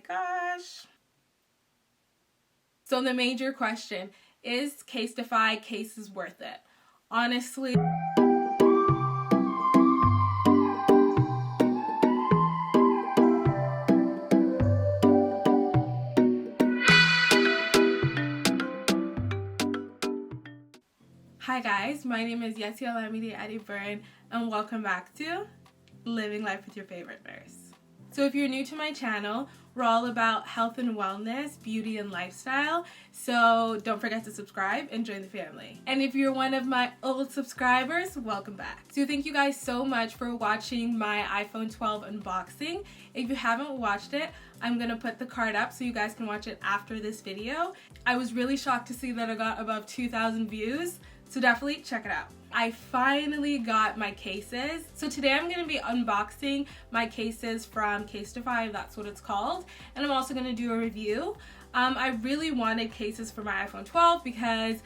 gosh. So the major question, is Casetify cases worth it? Honestly, hi guys, my name is Yessi Alamide Adiburn and welcome back to Living Life with Your Favorite Nurse. So if you're new to my channel, we're all about health and wellness, beauty and lifestyle, so don't forget to subscribe and join the family. And if you're one of my old subscribers, welcome back. So thank you guys so much for watching my iPhone 12 unboxing. If you haven't watched it, I'm gonna put the card up so you guys can watch it after this video. I was really shocked to see that I got above 2,000 views. So definitely check it out. I finally got my cases. So today I'm going to be unboxing my cases from Casetify, that's what it's called. And I'm also going to do a review. I really wanted cases for my iPhone 12 because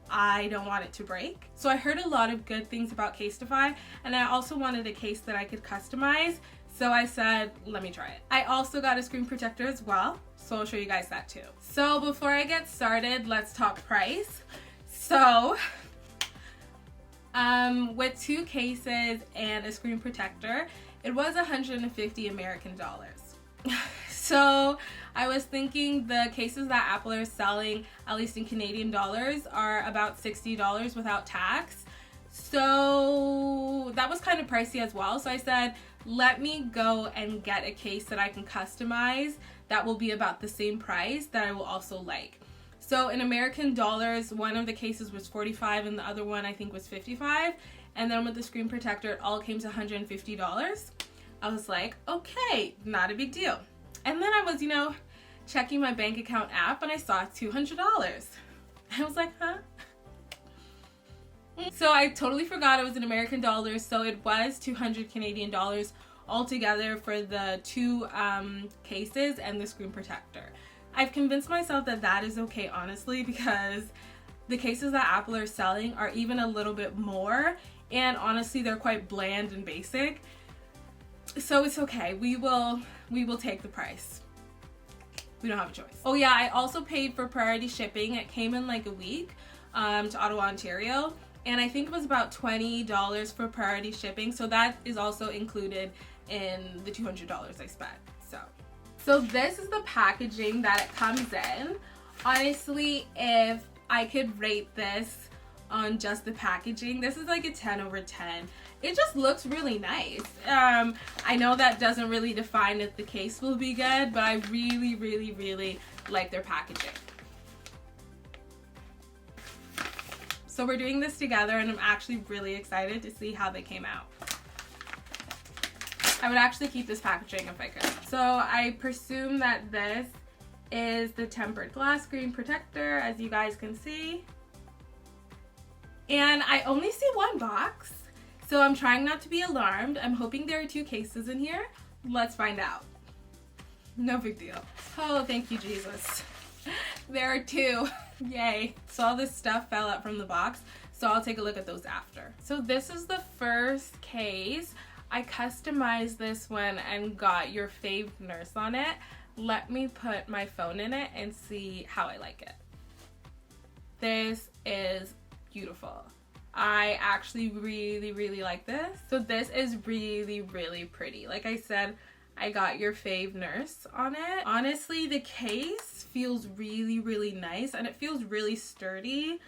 I don't want it to break. So I heard a lot of good things about Casetify, and I also wanted a case that I could customize. So I said, let me try it. I also got a screen protector as well, so I'll show you guys that too. So before I get started, let's talk price. So with 2 cases and a screen protector, it was 150 American dollars. So I was thinking the cases that Apple are selling, at least in Canadian dollars, are about $60 without tax. So that was kind of pricey as well. So I said, let me go and get a case that I can customize that will be about the same price that I will also like. So in American dollars, one of the cases was $45 and the other one I think was $55. And then with the screen protector, it all came to $150. I was like, okay, not a big deal. And then I was, checking my bank account app and I saw $200. I was like, huh? So I totally forgot it was in American dollars. So it was 200 Canadian dollars altogether for the 2 cases and the screen protector. I've convinced myself that that is okay, honestly, because the cases that Apple are selling are even a little bit more, and honestly they're quite bland and basic. So it's okay. We will take the price. We don't have a choice. Oh yeah, I also paid for priority shipping. It came in like a week to Ottawa, Ontario, and I think it was about $20 for priority shipping. So that is also included in the $200 I spent. So this is the packaging that it comes in. Honestly, if I could rate this on just the packaging, this is like a 10 over 10. It just looks really nice. I know that doesn't really define if the case will be good, but I really, really, really like their packaging. So we're doing this together and I'm actually really excited to see how they came out. I would actually keep this packaging if I could. So I presume that this is the tempered glass screen protector, as you guys can see. And I only see 1 box, so I'm trying not to be alarmed. I'm hoping there are 2 cases in here. Let's find out. No big deal. Oh, thank you, Jesus. There are 2. Yay. So all this stuff fell out from the box, so I'll take a look at those after. So this is the first case. I customized this one and got your fave nurse on it. Let me put my phone in it and see how I like it. This is beautiful. I actually really, really like this. So this is really, really pretty. Like I said, I got your fave nurse on it. Honestly, the case feels really, really nice and it feels really sturdy.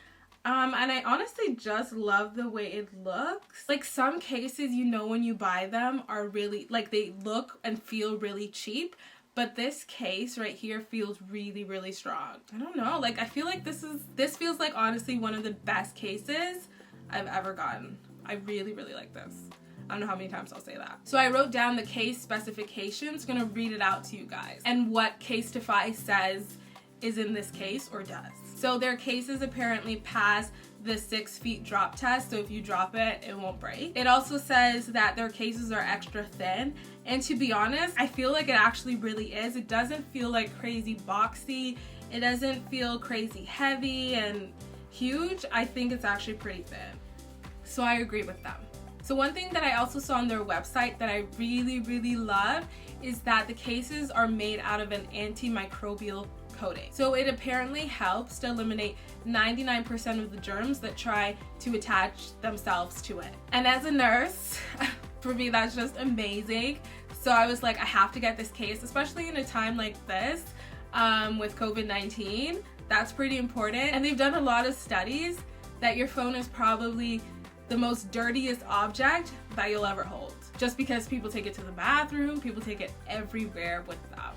And I honestly just love the way it looks. Like some cases, when you buy them are really, like they look and feel really cheap, but this case right here feels really, really strong. I don't know, like I feel like this feels like honestly one of the best cases I've ever gotten. I really, really like this. I don't know how many times I'll say that. So I wrote down the case specifications, gonna read it out to you guys, and what Casetify says is in this case or does. So their cases apparently pass the 6 feet drop test, so if you drop it, it won't break. It also says that their cases are extra thin, and to be honest, I feel like it actually really is. It doesn't feel like crazy boxy, it doesn't feel crazy heavy and huge. I think it's actually pretty thin. So I agree with them. So one thing that I also saw on their website that I really love is that the cases are made out of an antimicrobial coating. So it apparently helps to eliminate 99% of the germs that try to attach themselves to it. And as a nurse, for me that's just amazing. So I was like, I have to get this case, especially in a time like this with COVID-19. That's pretty important. And they've done a lot of studies that your phone is probably the most dirtiest object that you'll ever hold. Just because people take it to the bathroom, people take it everywhere with them.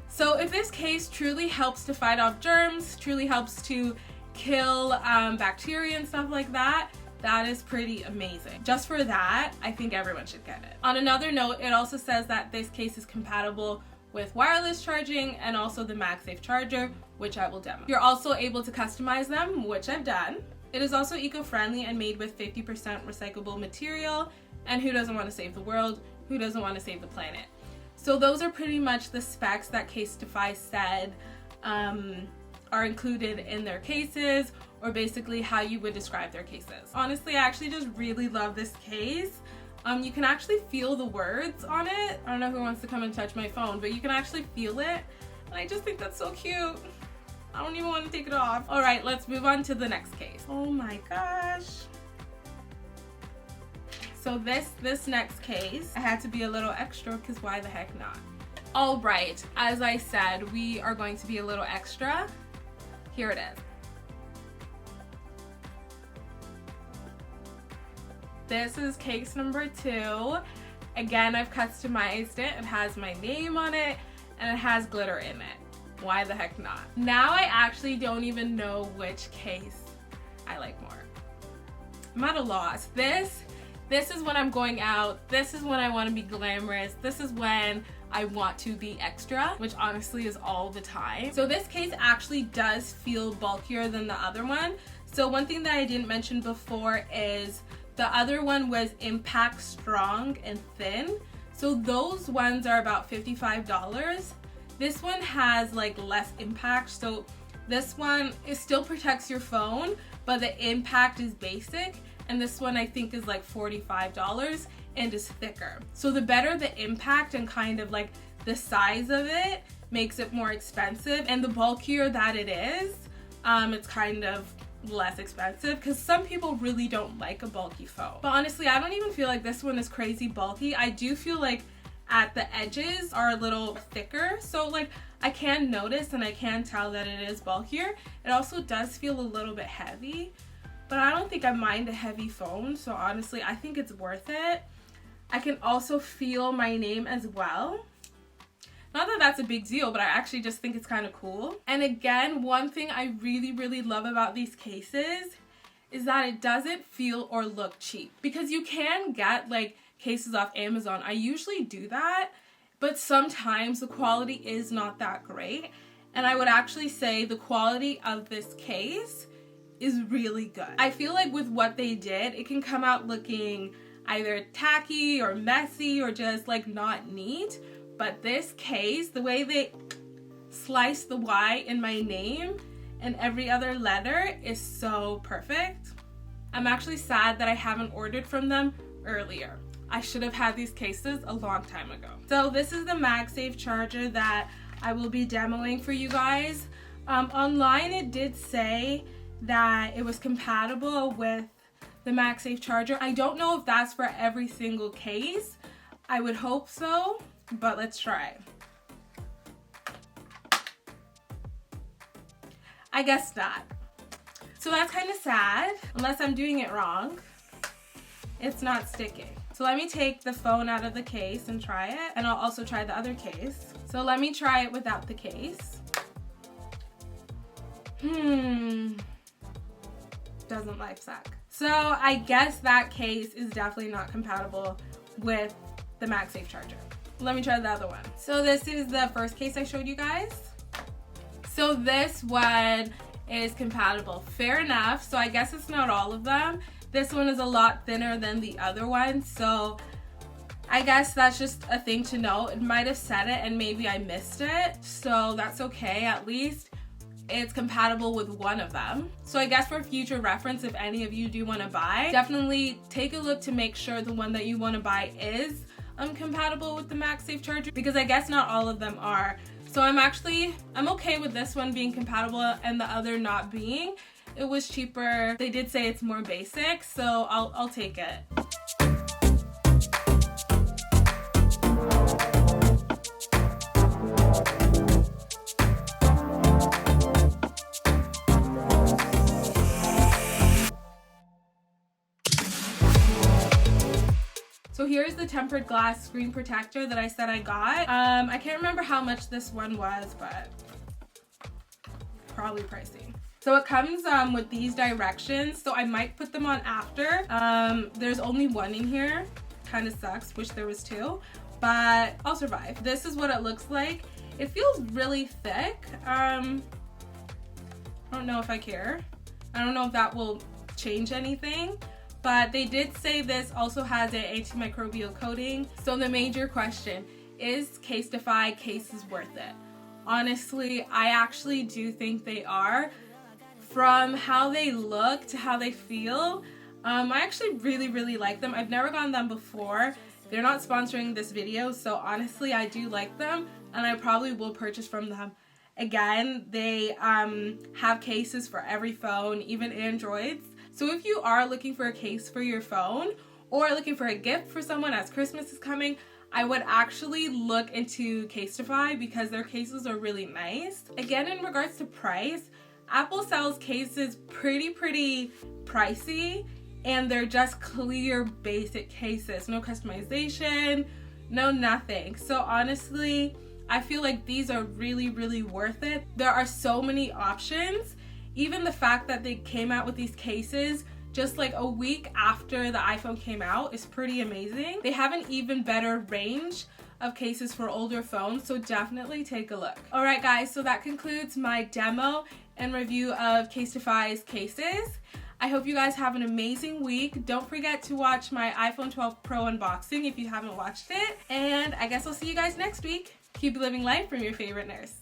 So if this case truly helps to fight off germs, truly helps to kill bacteria and stuff like that, that is pretty amazing. Just for that, I think everyone should get it. On another note, it also says that this case is compatible with wireless charging and also the Magsafe Charger, which I will demo. You're also able to customize them, which I've done. It is also eco-friendly and made with 50% recyclable material. And who doesn't want to save the world? Who doesn't want to save the planet? So those are pretty much the specs that Casetify said are included in their cases, or basically how you would describe their cases. Honestly, I actually just really love this case. You can actually feel the words on it. I don't know who wants to come and touch my phone, but you can actually feel it. And I just think that's so cute. I don't even want to take it off. All right, let's move on to the next case. Oh my gosh. So this next case, I had to be a little extra because why the heck not? All right, as I said, we are going to be a little extra. Here it is. This is case number 2. Again, I've customized it. It has my name on it and it has glitter in it. Why the heck not? Now I actually don't even know which case I like more. I'm at a loss. This is when I'm going out. This is when I want to be glamorous. This is when I want to be extra, which honestly is all the time. So this case actually does feel bulkier than the other one. So one thing that I didn't mention before is the other one was Impact Strong and Thin. So those ones are about $55. This one has like less impact. So this one, it still protects your phone, but the impact is basic. And this one I think is like $45 and is thicker. So the better the impact and kind of like the size of it makes it more expensive. And the bulkier that it is, it's kind of less expensive because some people really don't like a bulky phone. But honestly, I don't even feel like this one is crazy bulky. I do feel like at the edges are a little thicker. So like I can notice and I can tell that it is bulkier. It also does feel a little bit heavy. But I don't think I mind a heavy phone, so honestly, I think it's worth it. I can also feel my name as well. Not that that's a big deal, but I actually just think it's kind of cool. And again, one thing I really love about these cases is that it doesn't feel or look cheap. Because you can get like cases off Amazon. I usually do that, but sometimes the quality is not that great. And I would actually say the quality of this case is really good. I feel like with what they did, it can come out looking either tacky or messy or just like not neat. But this case, the way they sliced the Y in my name and every other letter is so perfect. I'm actually sad that I haven't ordered from them earlier. I should have had these cases a long time ago. So this is the Magsafe Charger that I will be demoing for you guys. Online it did say that it was compatible with the Magsafe Charger. I don't know if that's for every single case. I would hope so, but let's try. I guess not. So that's kind of sad, unless I'm doing it wrong. It's not sticking. So let me take the phone out of the case and try it, and I'll also try the other case. So let me try it without the case. Doesn't life suck? So I guess that case is definitely not compatible with the Magsafe Charger. Let me try the other one. So this is the first case I showed you guys. So this one is compatible. Fair enough. So I guess it's not all of them. This one is a lot thinner than the other one. So I guess that's just a thing to know. It might have said it and maybe I missed it. So that's okay. At least it's compatible with one of them. So I guess for future reference, if any of you do want to buy, definitely take a look to make sure the one that you want to buy is compatible with the Magsafe Charger, because I guess not all of them are. So I'm okay with this one being compatible and the other not being. It was cheaper. They did say it's more basic, so I'll take it. So here's the tempered glass screen protector that I said I got. I can't remember how much this one was, but probably pricey. So it comes with these directions, so I might put them on after. There's only one in here. Kind of sucks, wish there was two, but I'll survive. This is what it looks like. It feels really thick. I don't know if I care. I don't know if that will change anything. But they did say this also has an antimicrobial coating. So the major question, is Casetify cases worth it? Honestly, I actually do think they are. From how they look to how they feel, I actually really like them. I've never gotten them before. They're not sponsoring this video, so honestly, I do like them, and I probably will purchase from them. Again, they have cases for every phone, even Androids. So if you are looking for a case for your phone or looking for a gift for someone as Christmas is coming, I would actually look into Casetify because their cases are really nice. Again, in regards to price, Apple sells cases pretty pricey, and they're just clear basic cases. No customization, no nothing. So honestly, I feel like these are really worth it. There are so many options. Even the fact that they came out with these cases just like a week after the iPhone came out is pretty amazing. They have an even better range of cases for older phones, so definitely take a look. Alright guys, so that concludes my demo and review of Casetify's cases. I hope you guys have an amazing week. Don't forget to watch my iPhone 12 Pro unboxing if you haven't watched it. And I guess I'll see you guys next week. Keep living life from your favorite nurse.